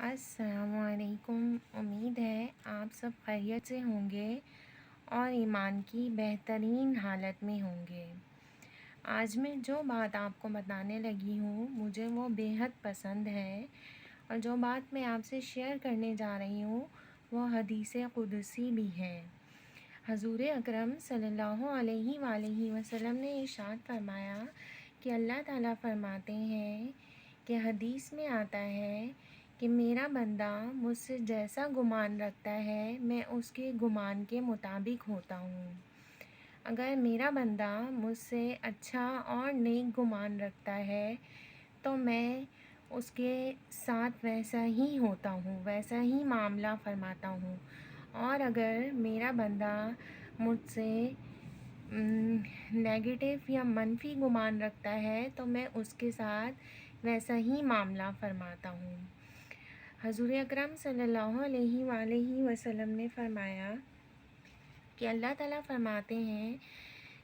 السلام علیکم۔ امید ہے آپ سب خیریت سے ہوں گے اور ایمان کی بہترین حالت میں ہوں گے۔ آج میں جو بات آپ کو بتانے لگی ہوں مجھے وہ بے حد پسند ہے، اور جو بات میں آپ سے شیئر کرنے جا رہی ہوں وہ حدیث قدسی بھی ہے۔ حضور اکرم صلی اللہ علیہ وآلہ وسلم نے ارشاد فرمایا کہ اللہ تعالیٰ فرماتے ہیں کہ حدیث میں آتا ہے کہ میرا بندہ مجھ سے جیسا گمان رکھتا ہے میں اس کے گمان کے مطابق ہوتا ہوں۔ اگر میرا بندہ مجھ سے اچھا اور نیک گمان رکھتا ہے تو میں اس کے ساتھ ویسا ہی ہوتا ہوں، ویسا ہی معاملہ فرماتا ہوں، اور اگر میرا بندہ مجھ سے نیگیٹو یا منفی گمان رکھتا ہے تو میں اس کے ساتھ ویسا ہی معاملہ فرماتا ہوں۔ حضور اکرم صلی اللہ علیہ وآلہ وسلم نے فرمایا کہ اللہ تعالیٰ فرماتے ہیں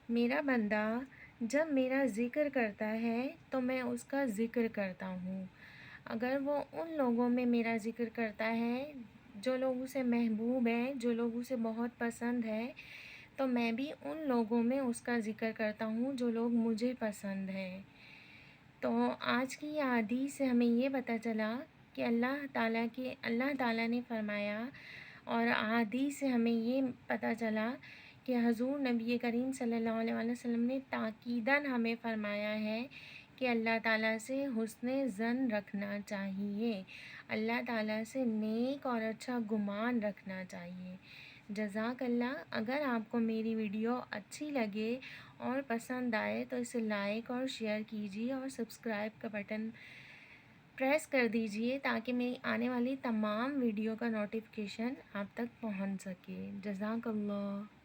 میرا بندہ جب میرا ذکر کرتا ہے تو میں اس کا ذکر کرتا ہوں۔ اگر وہ ان لوگوں میں میرا ذکر کرتا ہے جو لوگ اسے محبوب ہیں، جو لوگ اسے بہت پسند ہے، تو میں بھی ان لوگوں میں اس کا ذکر کرتا ہوں جو لوگ مجھے پسند ہیں۔ تو آج کی یہ حدیث سے ہمیں یہ پتہ چلا کہ اللہ تعالیٰ نے فرمایا، اور حدیث سے ہمیں یہ پتہ چلا کہ حضور نبی کریم صلی اللہ علیہ وسلم نے تاکیداً ہمیں فرمایا ہے کہ اللہ تعالیٰ سے حسن ظن رکھنا چاہیے، اللہ تعالیٰ سے نیک اور اچھا گمان رکھنا چاہیے۔ جزاک اللہ۔ اگر آپ کو میری ویڈیو اچھی لگے اور پسند آئے تو اسے لائک اور شیئر کیجیے اور سبسکرائب کا بٹن پریس کر دیجیے تاکہ میری آنے والی تمام ویڈیو کا نوٹیفیکیشن آپ تک پہنچ سکے۔ جزاک اللہ۔